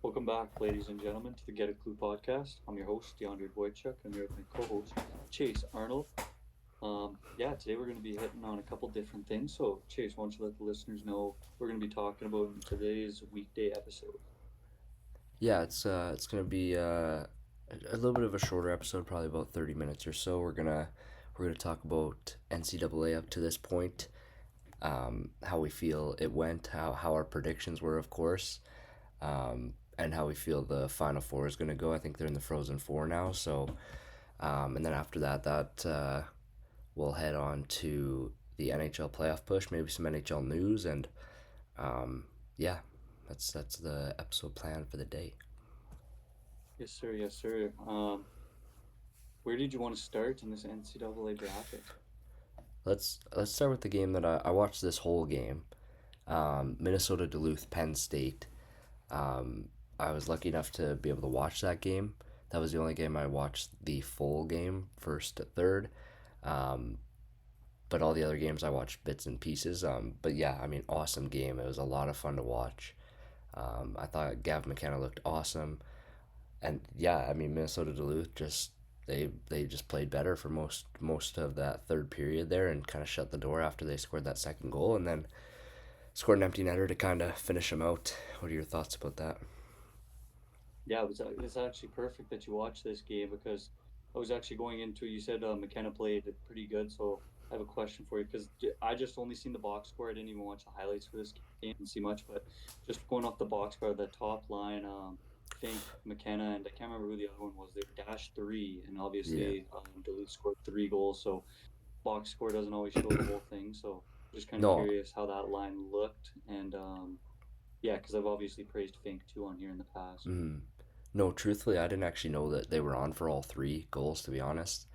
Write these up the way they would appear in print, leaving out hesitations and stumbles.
Welcome back, ladies and gentlemen, to the Get a Clue podcast. I'm your host, DeAndre Boychuk. I'm here with my co-host, Chase Arnold. Today we're going to be hitting on a couple different things. So, Chase, why don't you let the listeners know we're going to be talking about in today's weekday episode? Yeah, it's gonna be a little bit of a shorter episode, probably about 30 minutes or so. We're gonna talk about NCAA up to this point, how we feel it went, how our predictions were, of course, and how we feel the Final Four is gonna go. I think they're in the Frozen Four now, so and then after that, we'll head on to the NHL playoff push, maybe some NHL news, and um, yeah, that's the episode plan for the day. Yes, sir. Yes, sir. Where did you want to start in this NCAA bracket? Let's start with the game that I watched this whole game. Minnesota Duluth Penn State. Um, I was lucky enough to be able to watch that game. That was the only game I watched the full game, first to third. Um, but all the other games I watched bits and pieces. But yeah, I mean, awesome game. It was a lot of fun to watch. I thought Gav McKenna looked awesome, and yeah, I mean Minnesota Duluth just they just played better for most of that third period there and kind of shut the door after they scored that second goal and then scored an empty netter to kind of finish them out. What are your thoughts about that? Yeah, it's actually perfect that you watched this game because I was actually going into you said McKenna played pretty good, so I have a question for you because I just only seen the box score. I didn't even watch the highlights for this game and see much, but just going off the box score, the top line, Fink, McKenna, and I can't remember who the other one was. They were dash three, and Yeah. obviously Duluth scored three goals, so box score doesn't always show the whole thing. So just kind of No. curious how that line looked, and yeah, because I've obviously praised Fink too on here in the past. Mm, no, truthfully, I didn't actually know that they were on for all three goals. To be honest,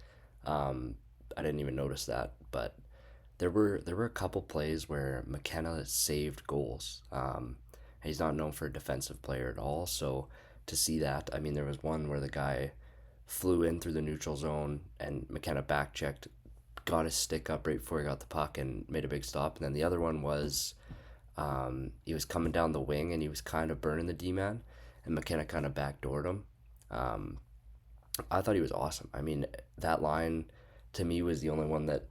um, I didn't even notice that. But there were a couple plays where McKenna saved goals. He's not known for a defensive player at all. So to see that, I mean, there was one where the guy flew in through the neutral zone and McKenna back checked, got his stick up right before he got the puck and made a big stop. And then the other one was he was coming down the wing and he was kind of burning the D man, and McKenna kind of backdoored him. Um, I thought he was awesome. I mean, that line to me was the only one that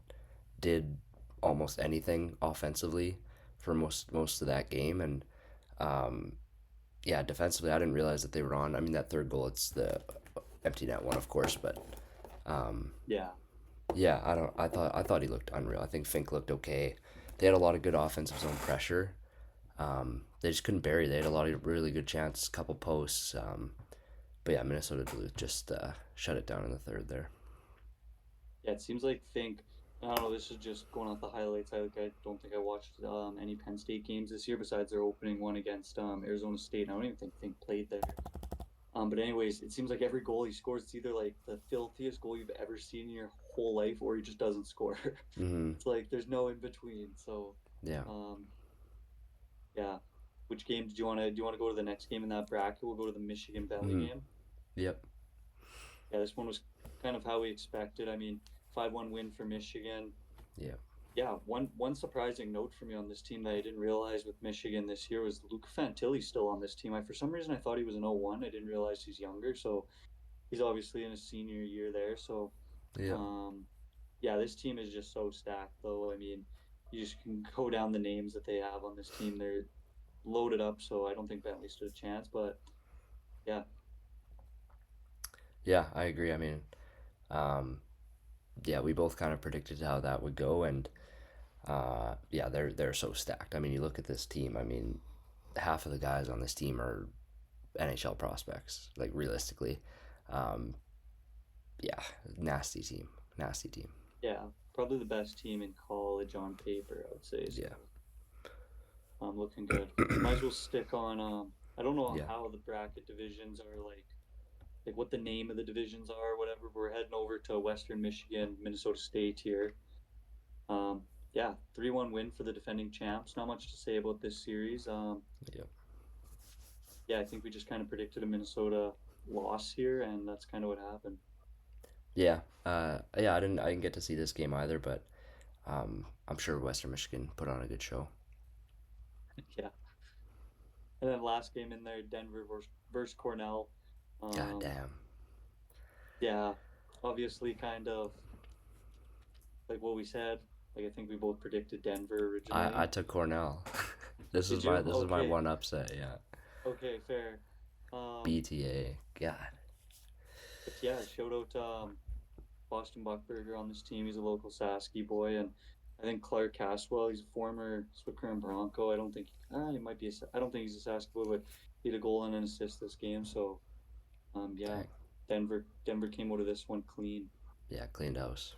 did almost anything offensively for most of that game, and um, yeah, defensively, I didn't realize that they were on. I mean, that third goal, it's the empty net one, of course, but um, Yeah. yeah, I don't. I thought he looked unreal. I think Fink looked okay. They had a lot of good offensive zone pressure. They just couldn't bury. They had a lot of really good chances, couple posts. But yeah, Minnesota Duluth just shut it down in the third there. Yeah, it seems like Fink. I don't know. This is just going off the highlights. I don't think I watched any Penn State games this year besides their opening one against Arizona State. I don't even think Fink played there. But anyways, it seems like every goal he scores, it's either like the filthiest goal you've ever seen in your whole life, or he just doesn't score. Mm-hmm. It's like there's no in between. So, Yeah. um, yeah. Which game did you want to? Do you want to go to the next game in that bracket? We'll go to the Michigan Valley Mm-hmm. game. Yep. Yeah, this one was kind of how we expected. I mean, 5-1 win for Michigan. Yeah. Yeah, one surprising note for me on this team that I didn't realize with Michigan this year was Luke Fantilli's still on this team. I for some reason I thought he was an 01. I didn't realize he's younger, so he's obviously in his senior year there. So, Yeah. um, yeah, this team is just so stacked, though. I mean, you just can go down the names that they have on this team. They're loaded up, so I don't think Bentley stood a chance. But yeah, Yeah. I agree. I mean, um, yeah, we both kind of predicted how that would go, and yeah, they're so stacked. I mean, you look at this team. I mean, half of the guys on this team are NHL prospects. Like realistically, um, yeah, nasty team, nasty team. yeah, probably the best team in college on paper, I would say. So, Yeah. looking good. Might as well stick on. I don't know Yeah. how the bracket divisions are like what the name of the divisions are, whatever. We're heading over to Western Michigan, Minnesota State here. Yeah, 3-1 win for the defending champs. Not much to say about this series. Yeah. Yeah, I think we just kind of predicted a Minnesota loss here, and that's kind of what happened. Yeah. Yeah. I didn't get to see this game either, but I'm sure Western Michigan put on a good show. Yeah. And then last game in there, Denver versus Cornell. God Um, damn. yeah, obviously, kind of like what we said. Like I think we both predicted Denver I originally. took Cornell. This is Did my you? this is my Okay, one upset. Yeah. okay, fair. Um, BTA. God. but yeah, shout out Boston Buckberger on this team. He's a local Sasky boy, and I think Clark Caswell. He's a former Swicker and Bronco. I don't think he might be. I don't think he's a Sasky boy, but he had a goal and an assist this game. So yeah, Dang. Denver came out of this one clean. Yeah, cleaned house.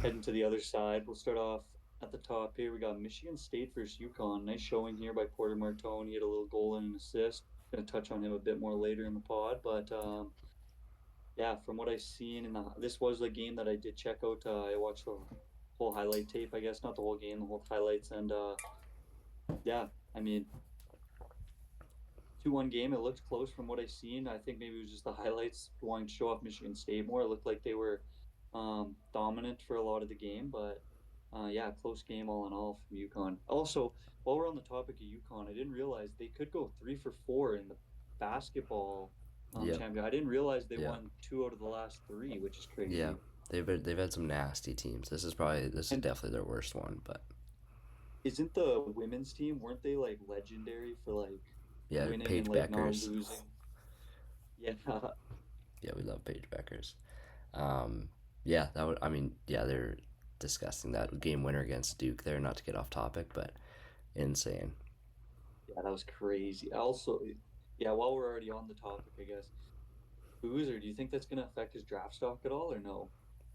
Heading to the other side, we'll start off at the top here. We got Michigan State versus UConn. Nice showing here by Porter Martone. He had a little goal and an assist. Going to touch on him a bit more later in the pod, but yeah, from what I've seen this was a game that I did check out. I watched the whole highlight tape, I guess, not the whole game, the whole highlights, and yeah, I mean, 2-1 game. It looked close from what I seen. I think maybe it was just the highlights wanting to show off Michigan State more. It looked like they were dominant for a lot of the game, but yeah, close game all in all from UConn. Also, while we're on the topic of UConn, I didn't realize they could go 3 for 4 in the basketball Yep. champion. I didn't realize they Yeah. won 2 out of the last 3, which is Yeah. crazy. They've had some nasty teams. This is And definitely their worst one, but isn't the women's team, weren't they like legendary for like yeah, winning and Paige like not Beckers. losing? Yeah, Yeah, we love Paige Beckers. Um, yeah, that would. I mean, yeah, they're disgusting. That game winner against Duke there. Not to get off topic, but insane. yeah, that was crazy. Also, yeah, while we're already on the topic, I guess, Boozer, do you think that's going to affect his draft stock at all or no?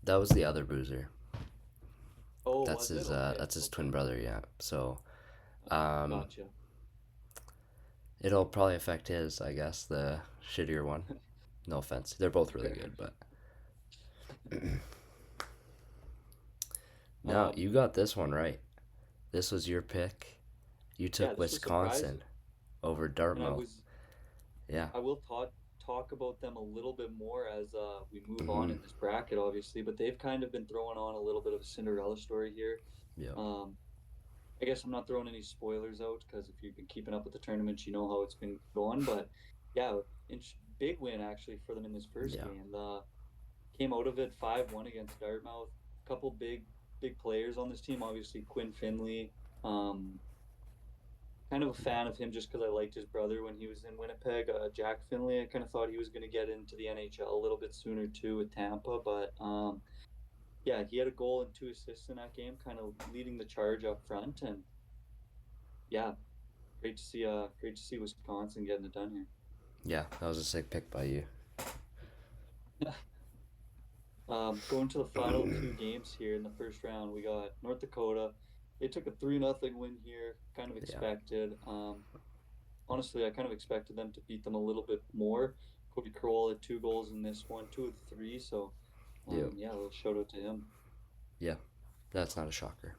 That was the other Boozer. Oh, was it? Okay, That's his okay. twin brother. Yeah. So um, Gotcha. it'll probably affect his. I guess the shittier one. No offense. They're both really Fair. good, but no, Um, you got this one right. This was your pick. You yeah, took this was surprising. Wisconsin over And Dartmouth. Yeah. I will talk about them a little bit more as we move on Mm-hmm. in this bracket, obviously. But they've kind of been throwing on a little bit of a Cinderella story here. Yep. Um, I guess I'm not throwing any spoilers out because if you've been keeping up with the tournament, you know how it's been going. But yeah, big win actually for them in this first Yeah. game. Came out of it 5-1 against Dartmouth. A couple big players on this team. Obviously Quinn Finley. Um, Kind of a fan of him just because I liked his brother when he was in Winnipeg. Jack Finley. I kind of thought he was going to get into the NHL a little bit sooner too with Tampa, but yeah, he had a goal and 2 assists in that game, kind of leading the charge up front. And yeah, great to see Wisconsin getting it done Yeah. That was a sick pick by you. here. Going to the final 2 games here in the first round, we got North Dakota. They took a 3-0 win here, kind of Yeah. expected. Honestly, I kind of expected them to beat them a little bit more. Cody Crowell had 2 goals in this one, 2 of 3. So, Yep. yeah, a little shout out to him. Yeah. That's not a shocker.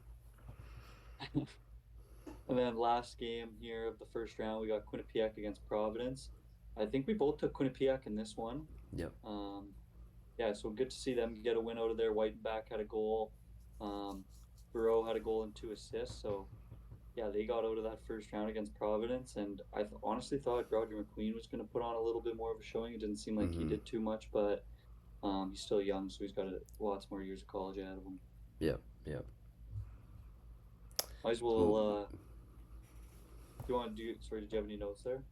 And then last game here of the first round, we got Quinnipiac against Providence. I think we both took Quinnipiac in this one. Yep. Um, yeah, so good to see them get a win out of there. Whitenback had a goal. Um, Burrow had a goal and 2 assists. So yeah, they got out of that first round against Providence, and honestly thought Roger McQueen was going to put on a little bit more of a showing. It didn't seem like he Mm-hmm. did too much, but he's still young, so he's got lots more years of college ahead of him. Yep. Yep. Might as Mm, well. Do you want to do? Sorry, did you have any notes there?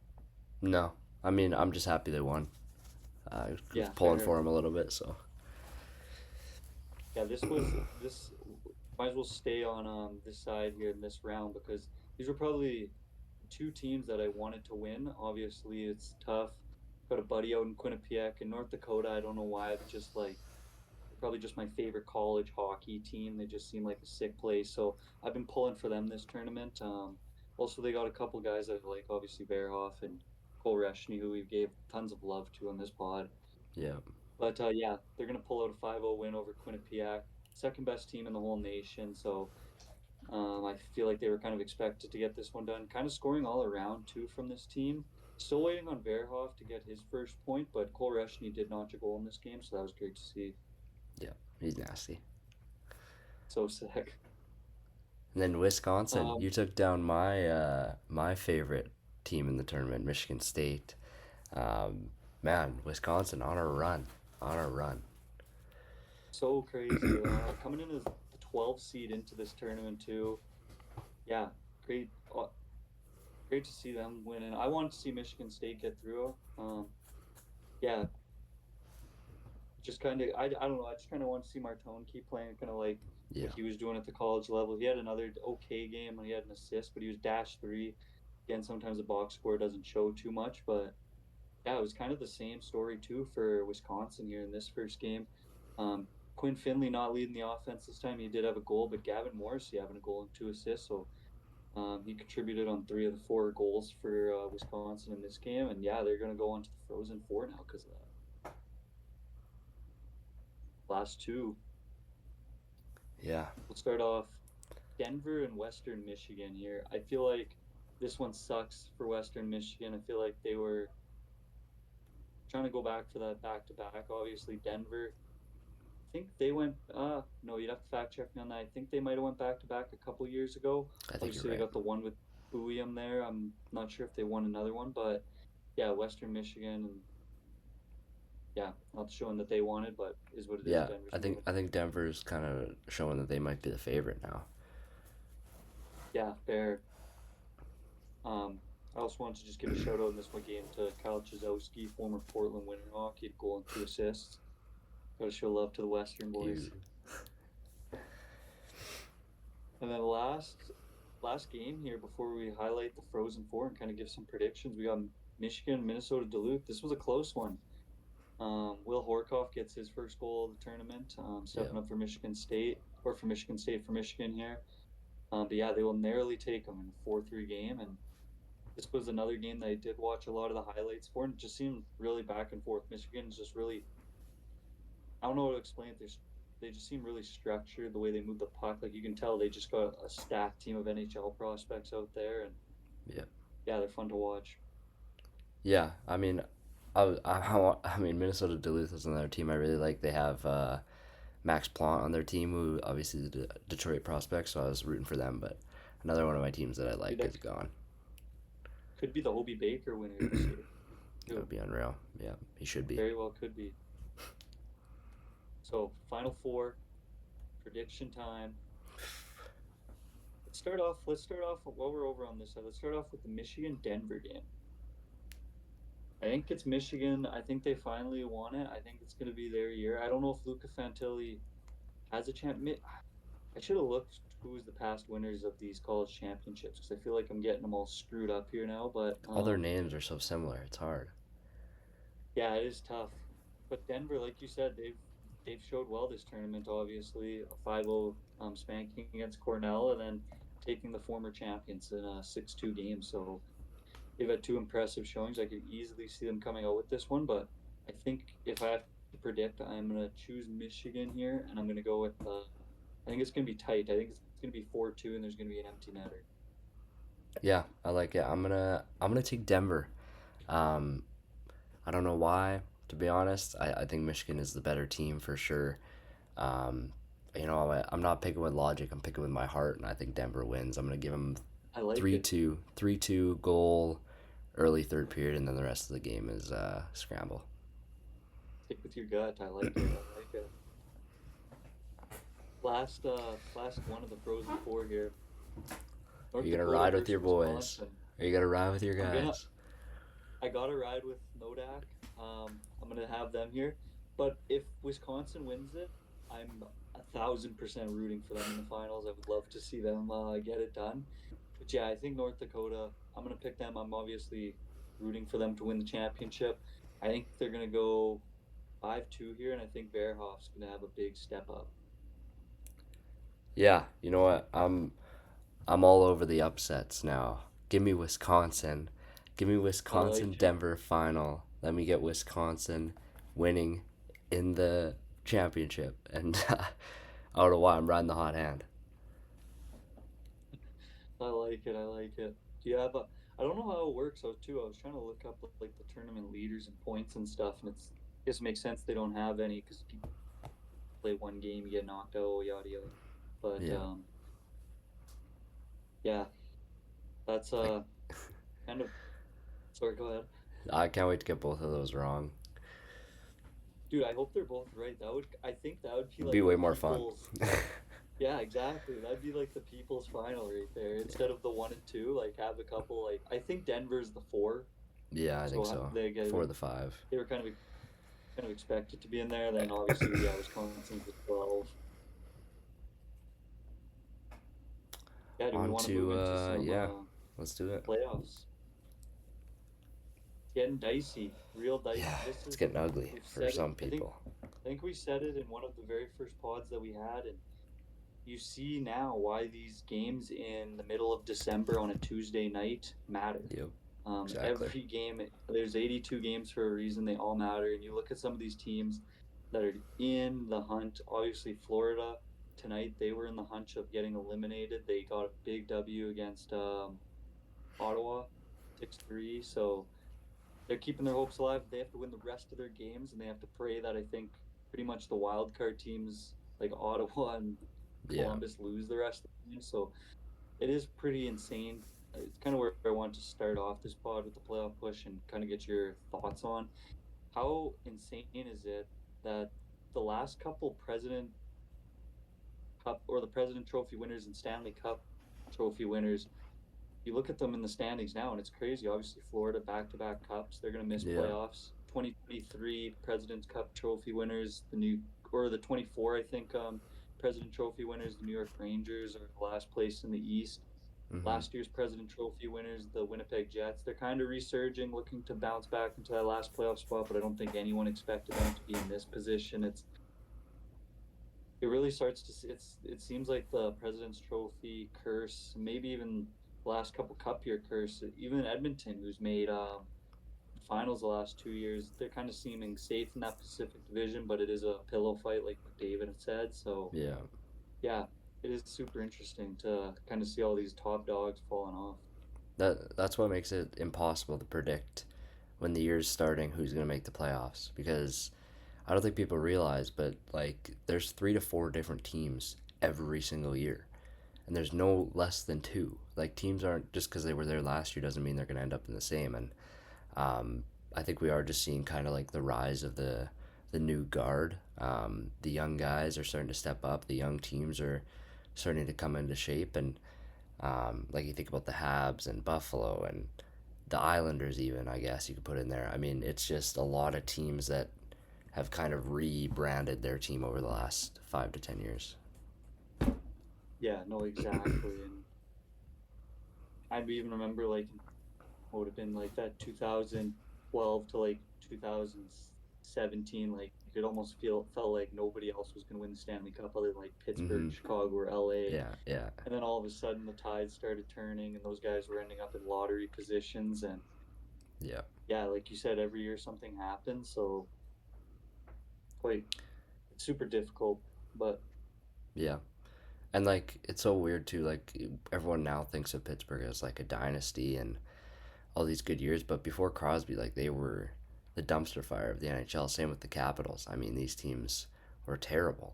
no. I mean, I'm just happy they won. I was Yeah, pulling fair. for him a little bit, so. Yeah, this. Might as well stay on this side here in this round because these were probably 2 teams that I wanted to win. Obviously, it's tough. Got a buddy out in Quinnipiac in North Dakota. I don't know why. It's just like probably just my favorite college hockey team. They just seem like a sick place. So I've been pulling for them this tournament. Also, they got a couple guys that I like, obviously Verhoff and Cole Reshny, who we gave tons of love to on this pod. Yeah. But yeah, they're going to pull out a 5-0 win over Quinnipiac, second best team in the whole nation. So I feel like they were kind of expected to get this one done. Kind of scoring all around too from this team. Still waiting on Verhoff to get his first point, but Cole Reshny did notch a goal in this game, so that was great to see. Yeah. He's nasty. So sick. And then Wisconsin, Um, you took down my favorite team in the tournament, Michigan State. Um, Man, Wisconsin on a run, on a run. so crazy. Coming in as the 12 seed into this tournament too. Yeah, great. Great to see them winning. I wanted to see Michigan State get through. Yeah, just kind of I don't know. I just kind of want to see Martone keep playing, kind of like what Yeah, he was doing at the college level. He had another okay game and he had an assist, but he was dash three. Again, sometimes the box score doesn't show too much, but yeah, it was kind of the same story too for Wisconsin here in this first game. Quinn Finley not leading the offense this time. He did have a goal, but Gavin Morrissey having a goal and two assists. So he contributed on three of the four goals for Wisconsin in this game. And yeah, they're going to go on to the Frozen Four now because of that. Last two. yeah, We'll start off Denver and Western Michigan here. I feel like this one sucks for Western Michigan. I feel like they were trying to go back for that back to back. Obviously, Denver think they went. No, you'd have to fact check me on that. I think they might have went back to back a couple years ago. I think you're Obviously, they right. got the one with Buium there. I'm not sure if they won another one, but yeah, Western Michigan, and yeah, not showing that they wanted, but is what it is. Yeah, Denver's I think moving. I think Denver's kind of showing that they might be the favorite now. Yeah, fair. I also wanted to just give a shout out in this one game to Kyle Chizowski, former Portland Winterhawk. He had a goal and two assists. Got to show love to the Western boys. You, And then last game here before we highlight the Frozen Four and kind of give some predictions. We got Michigan, Minnesota, Duluth. This was a close one. Will Horkoff gets his first goal of the tournament, yeah, stepping up for Michigan State or for Michigan State for Michigan here. But yeah, they will narrowly take them in a 4-3 game. And this was another game that I did watch a lot of the highlights for, and it just seemed really back and forth. Michigan's just really, I don't know how to explain it. They just seem really structured the way they move the puck. Like you can tell they just got a stacked team of NHL prospects out there, and yeah, yeah, they're fun to watch. yeah. I mean, I mean, Minnesota Duluth is another team I really like. They have Max Plant on their team, who obviously the Detroit prospect, so I was rooting for them. But another one of my teams that I Dude, like that is gone. could be the Hobie Baker winner this year, That too. would be unreal. Yeah, he should be. Very well could be. So, Final Four prediction time. Let's start off while we're over on this side. Let's start off with the Michigan Denver game. I think it's Michigan. I think they finally won it. I think it's going to be their year. I don't know if Luca Fantilli has a champ. I should have looked who's the past winners of these college championships because I feel like I'm getting them all screwed up here now. But All their names are so similar. It's hard. yeah, it is tough. But Denver, like you said, they've showed well this tournament. Obviously, a 5-0 spanking against Cornell, and then taking the former champions in a 6-2 game. So they've had two impressive showings. I could easily see them coming out with this one, but I think if I have to predict, I'm gonna choose Michigan here, and I'm gonna go with. I think it's gonna be tight. I think it's gonna be 4-2, and there's gonna be an empty netter. Yeah, I like it. I'm gonna take Denver. Um, I don't know why, to be honest. I think Michigan is the better team for sure. Um, I'm not picking with logic. I'm picking with my heart, and I think Denver wins. I'm gonna give them I like three it. two, 3-2 goal, early third period, and then the rest of the game is scramble. Stick with your gut. I like it. I like it. Last one of the Frozen Four here. Are North you gonna Dakota ride with versus your boys? Wisconsin. Are you gonna ride with your I'm gonna guys? I gotta ride with Nodak. I'm gonna have them here. But if Wisconsin wins it, I'm 1,000% rooting for them in the finals. I would love to see them get it done. But yeah, I think North Dakota. I'm gonna pick them. I'm obviously rooting for them to win the championship. I think they're gonna go 5-2 here, and I think Verhoff's gonna have a big step up. Yeah, you know what? I'm all over the upsets now. Give me Wisconsin. Give me I Wisconsin like it. Denver final. Let me get Wisconsin winning in the championship. And I don't know why I'm riding the hot hand. I like it. I like it. Do you have a? I don't know how it works. I was trying to look up like the tournament leaders and points and stuff, and I guess it makes sense they don't have any because you play one game, you get knocked out, yada yada. But Yeah. Yeah, that's Like, kind of. Sorry, go ahead. I can't wait to get both of those wrong. Dude, I hope they're both right. I think that would be It'd be like the way more fun. people's. Yeah, exactly. That'd be like the people's final right there. Yeah, Instead of the one and two, like have a couple. Like I think Denver's the four, yeah, I think so so. they For get the five. they were kind of expected to be in there. Then obviously, yeah, Wisconsin's the 12. Yeah, do we On want to move to into some yeah, let's do it. playoffs? Getting dicey, real dicey. Yeah, This it's is getting ugly we've for said it. some people. I think we said it in one of the very first pods that we had, and you see now why these games in the middle of December on a Tuesday night matter. Yep, exactly. Every game, there's 82 games for a reason. They all matter. And you look at some of these teams that are in the hunt. Obviously, Florida tonight, they were in the hunt of getting eliminated. They got a big W against Ottawa, 6-3. So they're keeping their hopes alive. They have to win the rest of their games, and they have to pray that I think pretty much the wild card teams like Ottawa and Yeah, Columbus lose the rest of the games. So it is pretty insane. It's kind of where I want to start off this pod with the playoff push and kind of get your thoughts on how insane is it that the last couple President Cup or the President Trophy winners and Stanley Cup Trophy winners, you look at them in the standings now and it's crazy. Obviously, Florida back to back cups, they're going to miss yeah, playoffs. 2023 President's Cup Trophy winners, the new or the 24, I think, President Trophy winners, the New York Rangers are last place in the East. mm-hmm. Last year's President Trophy winners, the Winnipeg Jets, they're kind of resurging, looking to bounce back into that last playoff spot, but I don't think anyone expected them to be in this position. It really starts to it seems like the President's Trophy curse, maybe even the last couple Cup year curse. Even Edmonton, who's made finals the last 2 years, they're kind of seeming safe in that Pacific Division, but it is a pillow fight, like what David had said. So Yeah. yeah, it is super interesting to kind of see all these top dogs falling off. That's what makes it impossible to predict when the year's starting who's gonna make the playoffs because I don't think people realize, but like there's 3 to 4 different teams every single year, and there's no less than two. Like teams aren't just because they were there last year doesn't mean they're gonna end up in the same. And um, I think we are just seeing kind of like the rise of the new guard. The young guys are starting to step up. The young teams are starting to come into shape, and like you think about the Habs and Buffalo and the Islanders, even I guess you could put in there. I mean, it's just a lot of teams that have kind of rebranded their team over the last 5 to 10 years. Yeah, no, exactly. And I even remember like what would have been like that 2012 to like 2017, like you could almost felt like nobody else was going to win the Stanley Cup other than like Mm-hmm. Pittsburgh, Chicago, or LA. Yeah, yeah, And then all of a sudden the tide started turning and those guys were ending up in lottery positions. And yeah, yeah, like you said, every year something happens. So quite, it's super difficult. But yeah. And like it's so weird too. Like everyone now thinks of Pittsburgh as like a dynasty and all these good years, but before Crosby, like they were the dumpster fire of the NHL. Same with the Capitals. I mean, these teams were terrible.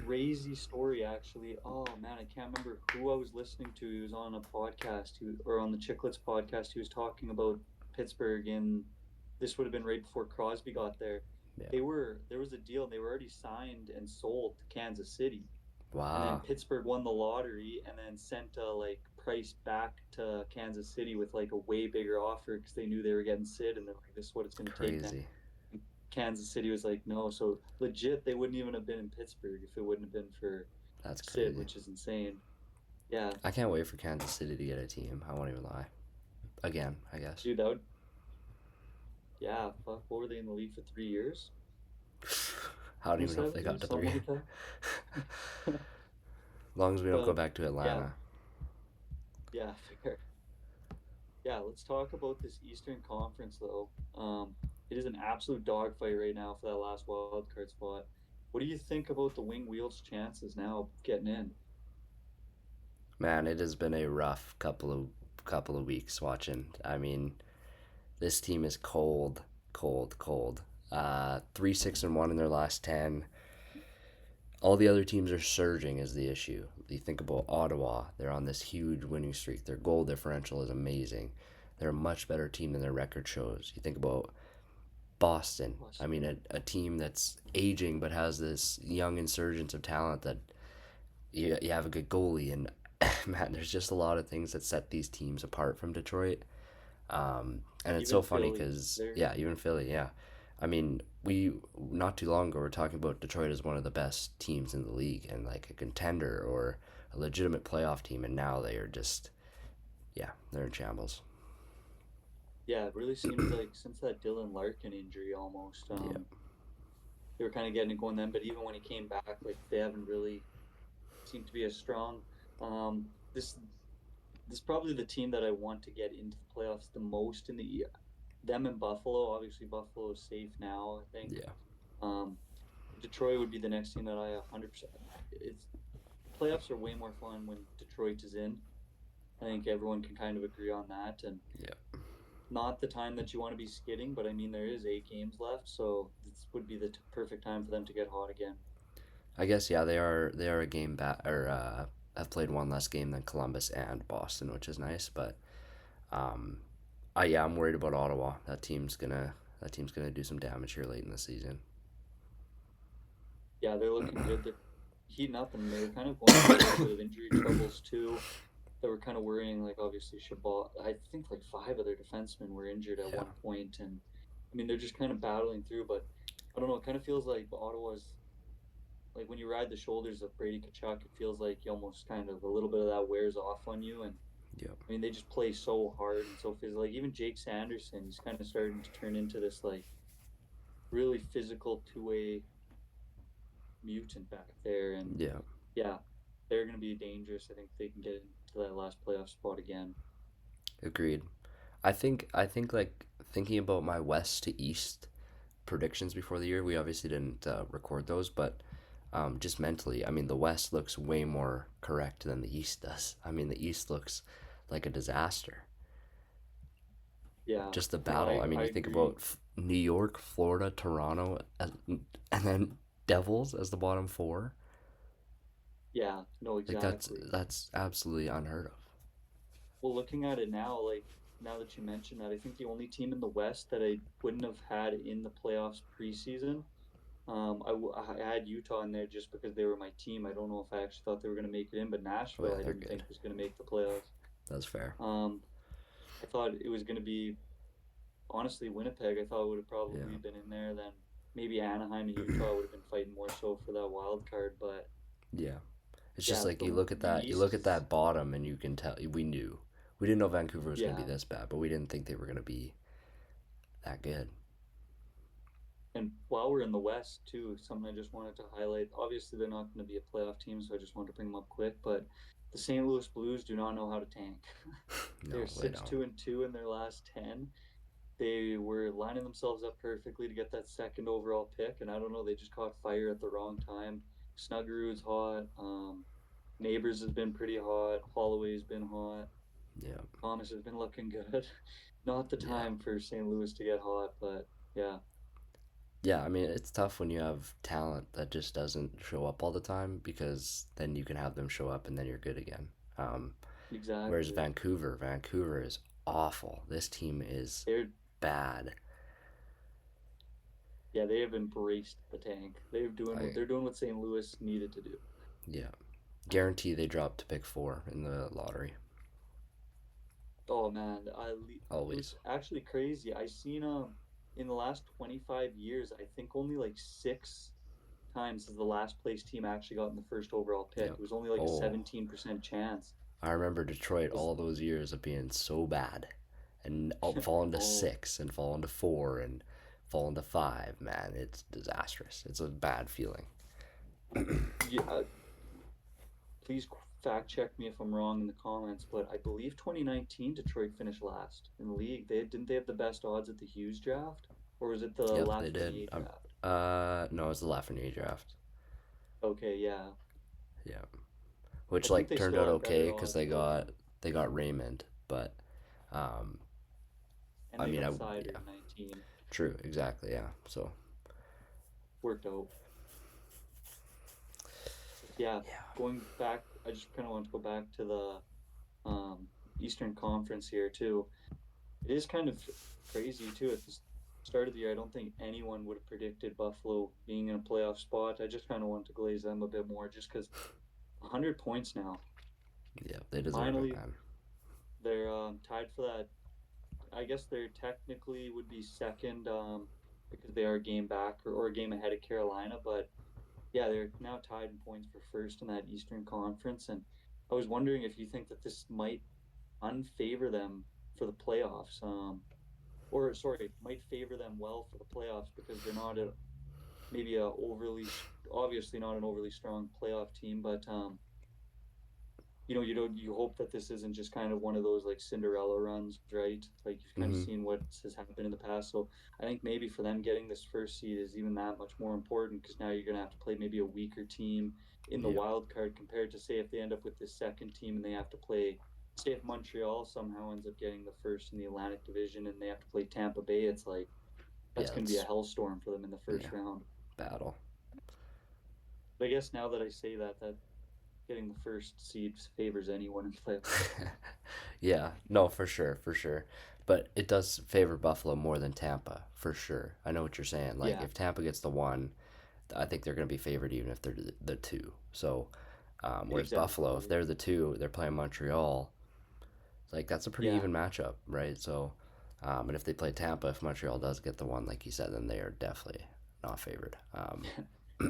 crazy story actually. Oh man, I can't remember who I was listening to. He was on a podcast, or on the Chicklets podcast. He was talking about Pittsburgh, and this would have been right before Crosby got there. Yeah. There was a deal, and they were already signed and sold to Kansas City, and then Wow. Pittsburgh won the lottery, and then sent a like price back to Kansas City with like a way bigger offer because they knew they were getting Sid, and they're like, this is what it's going to take now. Crazy. Kansas City was like, no. So legit, they wouldn't even have been in Pittsburgh if it wouldn't have been for That's Sid, crazy. which is insane. Yeah, I can't wait for Kansas City to get a team. I won't even lie. Again, I guess. dude, that would, yeah, fuck, what were they in the league for 3 years? I don't even know if they got 27 years, to something three. like that. As long as we don't go But back to yeah, Atlanta. yeah, fair. Yeah, let's talk about this Eastern Conference though. It is an absolute dogfight right now for that last wild card spot. What do you think about the Wing Wheels' chances now of getting in? Man, it has been a rough couple of weeks watching. I mean, this team is cold, cold, cold. 3-6-1 in their last 10. All the other teams are surging is the issue. You think about Ottawa, they're on this huge winning streak. Their goal differential is amazing. They're a much better team than their record shows. You think about Boston. I mean, Boston. a team that's aging but has this young insurgence of talent that you have a good goalie. And man, there's just a lot of things that set these teams apart from Detroit. And it's so Even funny Philly. because, They're yeah, even Philly, yeah. I mean, we not too long ago were talking about Detroit as one of the best teams in the league and like a contender or a legitimate playoff team, and now they are just, yeah, they're in shambles. yeah, it really seems like since that Dylan Larkin injury almost, Yeah, they were kind of getting it going then, but even when he came back, like they haven't really seemed to be as strong. This is probably the team that I want to get into the playoffs the most in the year. Them and Buffalo. Obviously, Buffalo is safe now, I think. yeah, Um, Detroit would be the next team that I 100%. It's playoffs are way more fun when Detroit is in. I think everyone can kind of agree on that. And yeah. not the time that you want to be skidding, but I mean there is 8 games left, so this would be the perfect time for them to get hot again. I guess yeah, they are a game back or have played one less game than Columbus and Boston, which is nice. But um, yeah, I'm worried about Ottawa. That team's gonna do some damage here late in the season. Yeah, they're looking good. They're heating up, and they were kind of going through a little bit of injury troubles too. That were kind of worrying. Like obviously, Shabbat. I think like 5 other defensemen were injured at Yeah, one point, and I mean they're just kind of battling through. But I don't know. It kind of feels like Ottawa's like when you ride the shoulders of Brady Kachuk, it feels like you almost kind of a little bit of that wears off on you. And yeah, I mean, they just play so hard and so physical. Like even Jake Sanderson, he's kind of starting to turn into this like really physical two-way mutant back there. And yeah. yeah, they're going to be dangerous. I think they can get into that last playoff spot again. Agreed. I think like thinking about my west to east predictions before the year, we obviously didn't record those, but just mentally, I mean, the West looks way more correct than the East does. I mean, the East looks like a disaster. Yeah, Just the no, battle. I mean, I you think agree. about New York, Florida, Toronto, and then Devils as the bottom four. Yeah, no, Like that's exactly. that's absolutely unheard of. Well, looking at it now, like now that you mention that, I think the only team in the West that I wouldn't have had in the playoffs preseason. I had Utah in there just because they were my team. I don't know if I actually thought they were going to make it in, but Oh Nashville yeah, I they're didn't good. think was going to make the playoffs. That's fair. Um, I thought it was going to be honestly Winnipeg. I thought would have Yeah, probably been in there. Then maybe Anaheim and Utah would have been fighting more so for that wild card. But yeah. It's just yeah, like you look at the that. You East look at is that bottom, and you can tell we didn't know Vancouver was going to be yeah. this bad, but we didn't think they were going to be that good. And while we're in the West too, something I just wanted to highlight. Obviously, they're not going to be a playoff team, so I just wanted to bring them up quick. But the St. Louis Blues do not know how to tank. They're No, they six don't. two and two in their last 10. They were lining themselves up perfectly to get that second overall pick, and I don't know, they just caught fire at the wrong time. Snuggerud's hot. Neighbors has been pretty hot. Holloway's been hot. Yeah, Thomas has been looking good. Not the yeah, time for St. Louis to get hot, but yeah, yeah. I mean, it's tough when you have talent that just doesn't show up all the time because then you can have them show up and then you're good again. Um, Whereas exactly. Vancouver is awful. This team is They're bad. yeah, they have embraced the tank. I They're doing what St. Louis needed to do. Yeah, guarantee they drop to pick four in the lottery. Oh man, it Always. was actually crazy. I seen in the last 25 years, I think only like 6 times has the last place team actually gotten the first overall pick. Yep. It was only like a Oh, 17% chance. I remember Detroit Was all those years of being so bad and falling to oh six and falling to four and falling to five. Man, it's disastrous. It's a bad feeling. yeah, please fact check me if I'm wrong in the comments, but I believe 2019 Detroit finished last in the league. They have the best odds at the Hughes draft, or was it the Yep, they did. Lafreniere draft? No, it was the Lafreniere draft. Okay, yeah. Yeah, I which think like they turned still out have okay better because odds they though, got Raymond, but um, and I they mean, got Sider yeah, in 19. true, exactly, yeah. So Worked out. Yeah, Yeah. going back, I just kind of want to go back to the um, Eastern Conference here too. It is kind of crazy too. At the start of the year, I don't think anyone would have predicted Buffalo being in a playoff spot. I just kind of want to glaze them a bit more, just because 100 points now. Yeah, they deserve it, Finally, man. they're tied for that. I guess they're technically would be second because they are a game back or a game ahead of Carolina, but yeah, they're now tied in points for first in that Eastern Conference. And I was wondering if you think that this might unfavor them for the playoffs, or sorry, might favor them well for the playoffs because they're not a maybe a overly obviously not an overly strong playoff team, but you don't you hope that this isn't just kind of one of those like Cinderella runs, right? Like you've kind of Mm-hmm. seen what has happened in the past. So I think maybe for them getting this first seed is even that much more important because now you're going to have to play maybe a weaker team in the Yeah. wild card compared to say if they end up with this second team and they have to play. Say if Montreal somehow ends up getting the first in the Atlantic Division and they have to play Tampa Bay, it's like that's Yeah, going to be a it's hellstorm for them in the yeah, first round. battle. But I guess now that I say that, that getting the first seed favors anyone in playoffs. Yeah, no, for sure, for sure. But it does favor Buffalo more than Tampa, for sure. I know what you're saying. Like, Yeah, if Tampa gets the one, I think they're going to be favored even if they're the two. So, whereas Buffalo, if exactly. they're the two, they're playing Montreal. Like, that's a pretty Yeah, even matchup, right? So, and if they play Tampa, if Montreal does get the one, like you said, then they are definitely not favored.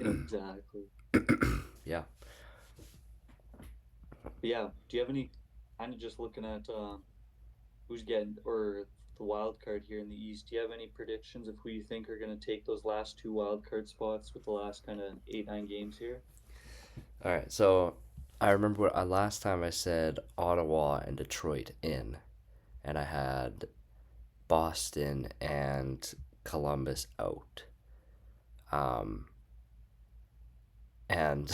exactly. Yeah. But yeah, do you have any kind of just looking at who's getting or the wild card here in the East? Do you have any predictions of who you think are going to take those last two wild card spots with the last kind of 8 9 games here? All right. So, I remember last time I said Ottawa and Detroit in, and I had Boston and Columbus out. Um, and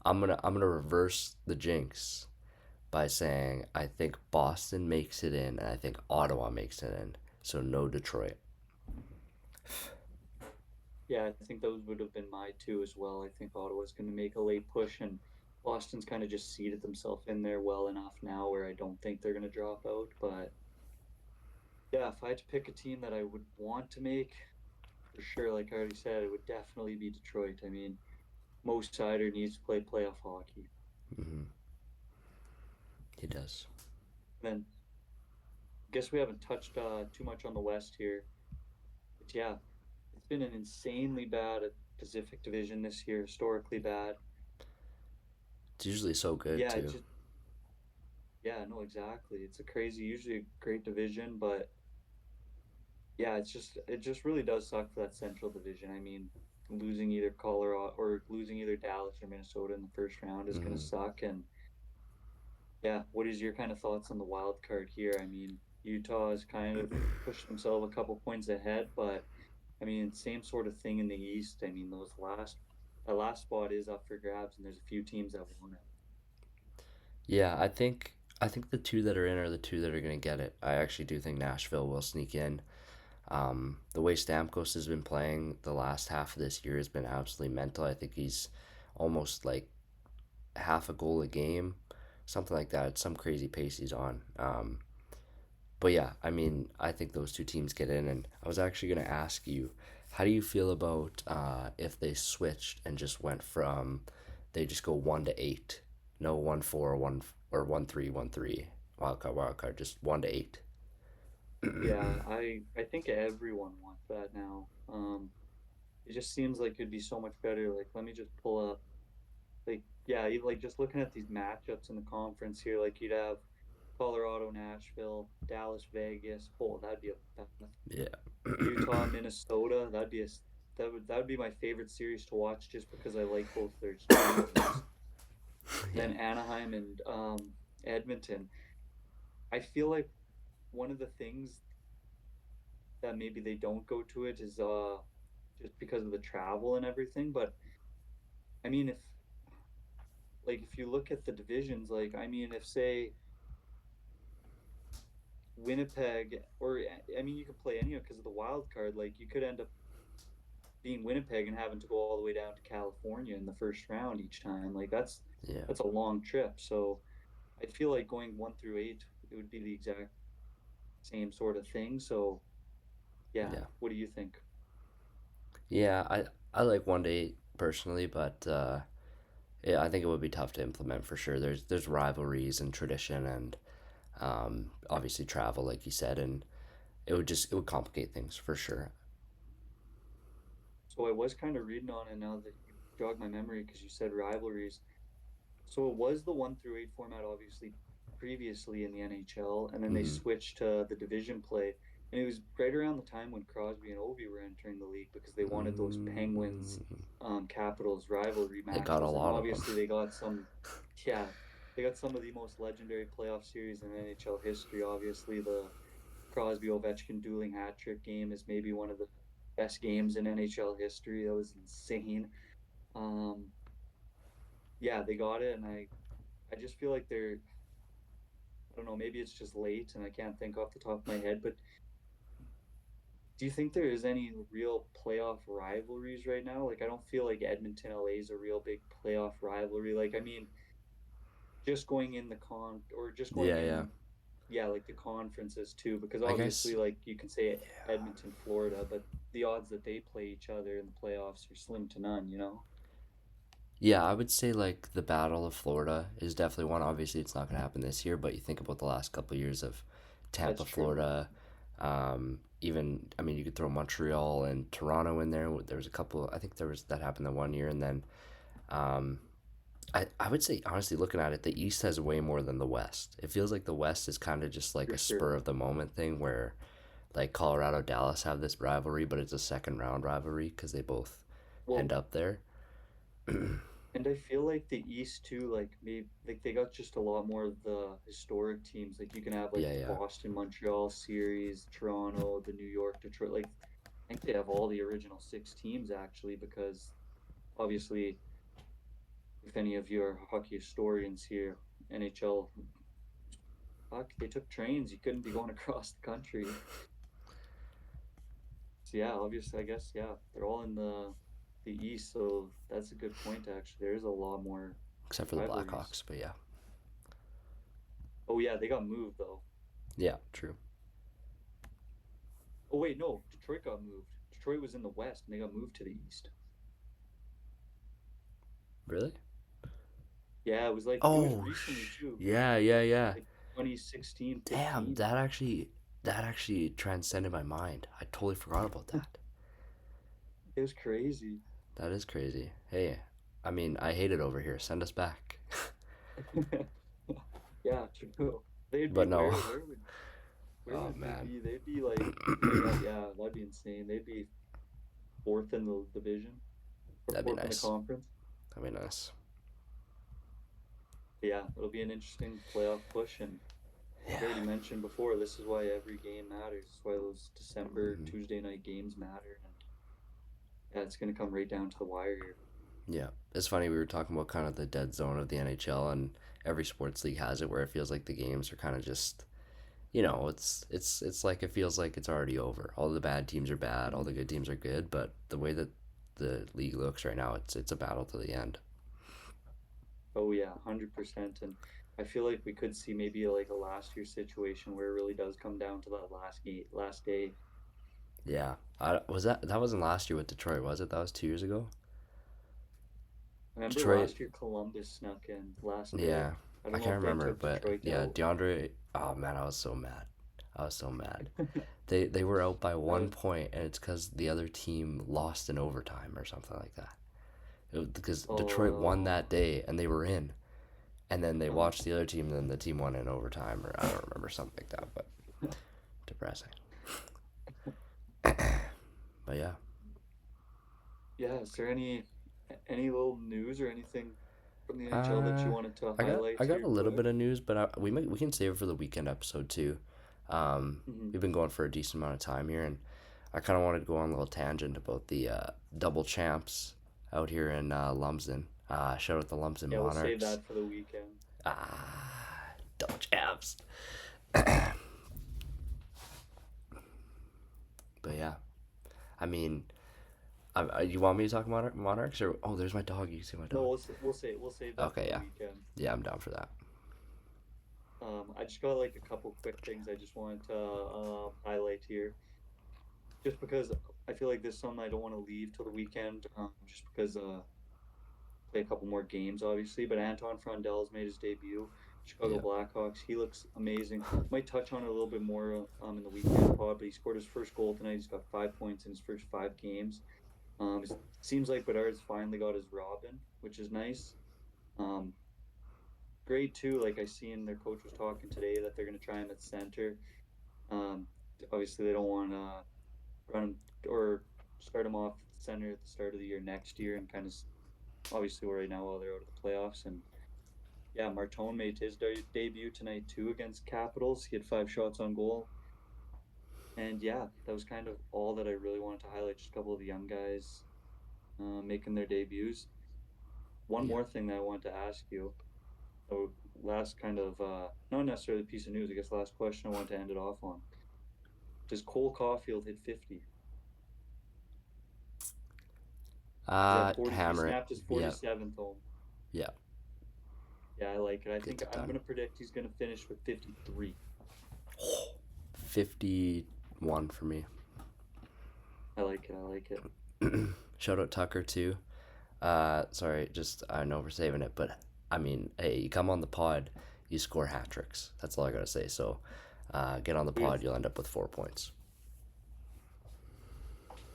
I'm gonna reverse the jinx by saying I think Boston makes it in, and I think Ottawa makes it in. So no Detroit. Yeah, I think those would have been my two as well. I think Ottawa's going to make a late push, and Boston's kind of just seated themselves in there well enough now where I don't think they're going to drop out. But yeah, if I had to pick a team that I would want to make, for sure, like I already said, it would definitely be Detroit. I mean, Mo Seider needs to play playoff hockey. Mm-hmm. He does. Then I guess we haven't touched too much on the West here, but yeah, it's been an insanely bad Pacific Division this year, historically bad. It's usually so good Yeah, too. yeah, no, exactly. It's a crazy, usually a great division, but yeah, it just really does suck for that Central Division. I mean, losing either Colorado or losing either Dallas or Minnesota in the first round is going Mm-hmm. to suck. And yeah, what is your kind of thoughts on the wild card here? I mean, Utah has kind of pushed themselves a couple points ahead, but I mean, same sort of thing in the East. I mean, that last spot is up for grabs, and there's a few teams that want it. Yeah, I think the two that are in are the two that are gonna get it. I actually do think Nashville will sneak in. The way Stamkos has been playing the last half of this year has been absolutely mental. I think he's almost like half a goal a game, something like that. It's some crazy pace he's on. But yeah, I mean, I think those two teams get in. And I was actually going to ask you, how do you feel about if they switched and just went from, they just go 1 to 8, no 1 4 one or 1 3 1 3 wild card, just 1 to 8. Yeah, I think everyone wants that now. It just seems like it'd be so much better. Like, let me just pull up. Like, yeah, like just looking at these matchups in the conference here, like you'd have Colorado, Nashville, Dallas, Vegas. Oh, that'd be a Yeah. Utah, Minnesota. That would be my favorite series to watch just because I like both their teams. Yeah. Then Anaheim and Edmonton. I feel like one of the things that maybe they don't go to it is just because of the travel and everything. But I mean, if you look at the divisions, like I mean, if say Winnipeg or I mean, you could play any because of the wild card. Like you could end up being Winnipeg and having to go all the way down to California in the first round each time. Like Yeah. that's a long trip. So I feel like going 1 through 8, it would be the exact same sort of thing. So yeah, Yeah. what do you think? Yeah, I like 1 to 8 personally, but yeah, I think it would be tough to implement for sure. There's rivalries and tradition and obviously travel, like you said, and it would complicate things for sure. So I was kind of reading on it now that you jogged my memory because you said rivalries. So it was the 1 through 8 format, obviously, previously in the NHL, and then they Mm-hmm. switched to the division play. And it was right around the time when Crosby and Ovi were entering the league because they wanted those Penguins Mm, Capitals rivalry they got a matches. And lot of them. obviously, they got yeah, they got some of the most legendary playoff series in NHL history. Obviously, the Crosby Ovechkin dueling hat trick game is maybe one of the best games in NHL history. That was insane. Um, yeah, they got it, and I just feel like I don't know, maybe it's just late and I can't think off the top of my head, but do you think there is any real playoff rivalries right now? Like, I don't feel like Edmonton LA is a real big playoff rivalry. Like, I mean, just going in the con or just going Yeah, yeah. in, yeah, like the conferences too, because I obviously, guess. like, you can say Yeah. Edmonton, Florida, but the odds that they play each other in the playoffs are slim to none, you know? Yeah, I would say like the Battle of Florida is definitely one. Obviously, it's not going to happen this year, but you think about the last couple of years of That's Tampa, true. Florida. Even I mean, you could throw Montreal and Toronto in there. There was a couple. I think there was that happened the 1 year, and then I would say honestly, looking at it, the East has way more than the West. It feels like the West is kind of just like For a spur sure. of the moment thing where like Colorado Dallas have this rivalry, but it's a second round rivalry because they both end Well, up there. and I feel like the East too, like maybe like they got just a lot more of the historic teams. Like you can have like Yeah, the yeah. Boston Montreal series, Toronto, the New York Detroit. Like I think they have all the original 6 teams actually, because obviously, if any of you are hockey historians here, NHL, fuck, they took trains. You couldn't be going across the country. So yeah, obviously, I guess yeah, they're all in the East. So that's a good point actually. There is a lot more Except for the rivalries. Blackhawks, but yeah. Oh yeah, they got moved though. Yeah, true. Oh wait, no, Detroit got moved. Detroit was in the West and they got moved to the East. Really? Yeah, it was Oh, recently too, yeah, yeah, yeah. like 2016, Damn, 15. that actually transcended my mind. I totally forgot about that. It was crazy. That is crazy. Hey, I mean, I hate it over here. Send us back. Yeah, true. They'd be But no. where Oh would they man, be? They'd be like yeah, that'd be insane. They'd be fourth in the division or that'd be fourth in the nice. conference. That'd be nice. But yeah, it'll be an interesting playoff push, and like I Yeah. already mentioned before, this is why every game matters. This is why those December Hmm. Tuesday night games matter, and yeah, it's gonna come right down to the wire here. Yeah. It's funny we were talking about kind of the dead zone of the NHL, and every sports league has it where it feels like the games are kind of just it's like it feels like it's already over. All the bad teams are bad, all the Mhm. good teams are good, but the way that the league looks right now, it's a battle to the end. Oh yeah, 100%. And I feel like we could see maybe like a last year situation where it really does come down to that last day. Yeah. That wasn't last year with Detroit, was it? That was 2 years ago. Remember Detroit. last year Columbus snuck in last day. Yeah. I I don't know can't if they remember, took but Detroit yeah, out. DeAndre. Oh man, I was so mad. I was so mad. They were out by one Uh, point, and it's because the other team lost in overtime or something like that. Because Detroit won oh, that day, and they were in, and then they uh, watched the other team, and then the team won in overtime, or I don't remember something like that, but depressing. But yeah, yeah. Is there any little news or anything from the NHL that uh, you wanted to highlight I got here a little quick? bit of news, but we can save it for the weekend episode too. Hmm. We've been going for a decent amount of time here, and I kind of wanted to go on a little tangent about the double champs out here in Lumsden. Shout out the Lumsden Yeah, we'll save Monarchs. that for the weekend. Double champs. But yeah, I mean, You want me to talk Monarchs or oh, there's my dog. You see my No, dog? we'll save that for Okay, the yeah, weekend. yeah, I'm down for that. I just got like a couple quick things I just wanted to highlight here, just because I feel like there's some I don't want to leave till the weekend, just because play a couple more games, obviously. But Anton Frondell's made his debut. Chicago Yeah, Blackhawks. He looks amazing. Might touch on it a little bit more in the weekend pod, but he scored his first goal tonight. He's got 5 points in his first 5 games. It seems like Bedard's finally got his Robin, which is nice. Um, Grade two, like I seen their coach was talking today that they're going to try him at center. Um, Obviously, they don't want to run him or start him off at center at the start of the year next year, and kind of obviously right now while they're out of the playoffs. And yeah, Martone made his debut tonight too against Capitals. He had 5 shots on goal. And yeah, that was kind of all that I really wanted to highlight. Just a couple of the young guys making their debuts. One yeah. more thing that I wanted to ask you. So last kind of not necessarily a piece of news. I guess last question I wanted to end it off on. Does Cole Caulfield hit 50? He's at 40. He Hammer it. snapped his Yeah, 47th home. yeah. Yeah, I like it. I Get think it I'm done. gonna predict he's gonna finish with 53. 51 for me. I like it. I like it. Shout out Tucker too. Sorry, just I know we're saving it, but I mean, hey, you come on the pod, you score hat tricks. That's all I gotta say. So, get on the pod, Dude, you'll end up with 4 points.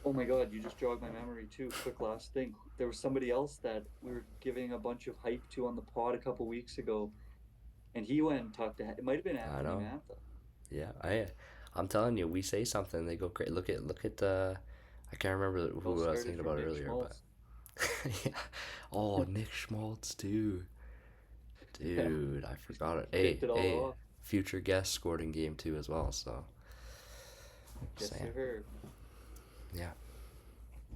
oh my God, you just jogged my memory too. Quick last thing. There was somebody else that we were giving a bunch of hype to on the pod a couple weeks ago, and he went and talked to. It might have been I Anthony know. Mantha. Yeah, I'm telling you, we say something, they go great. Look at I can't remember It all who I was started thinking from about Nick earlier, but Schmaltz. yeah. Oh, Nick Schmaltz too. Yeah, Dude, I he's forgot it. Hey, kicked it all hey, off. future guest scored in game two as well. So, just Yes, saying. sir. Yeah.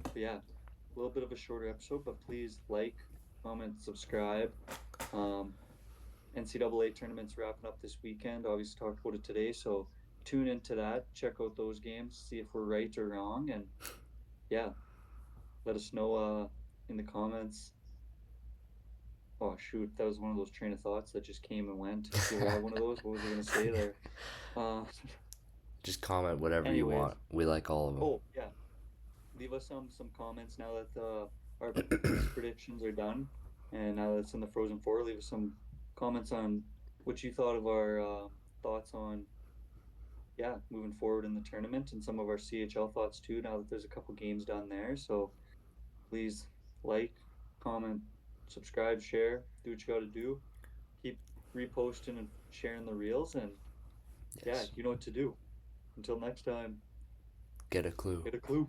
But yeah, a little bit of a shorter episode, but please like, comment, subscribe. Um, NCAA tournament's wrapping up this weekend. Obviously, talked about it today, so tune into that. Check out those games, see if we're right or wrong, and yeah, let us know in the comments. Oh shoot, that was one of those train of thoughts that just came and went. You ever have one of those? What was I gonna say there? Uh, Just comment whatever you Anyways, want. We like all of them. oh yeah, leave us some comments now that our predictions are done, and now that it's in the Frozen Four. Leave us some comments on what you thought of our thoughts on moving forward in the tournament, and some of our CHL thoughts too. Now that there's a couple games done there, so please like, comment, subscribe, share, do what you got to do. Keep reposting and sharing the reels, and yeah, Yes. you know what to do. Until next time, Get a clue. get a clue.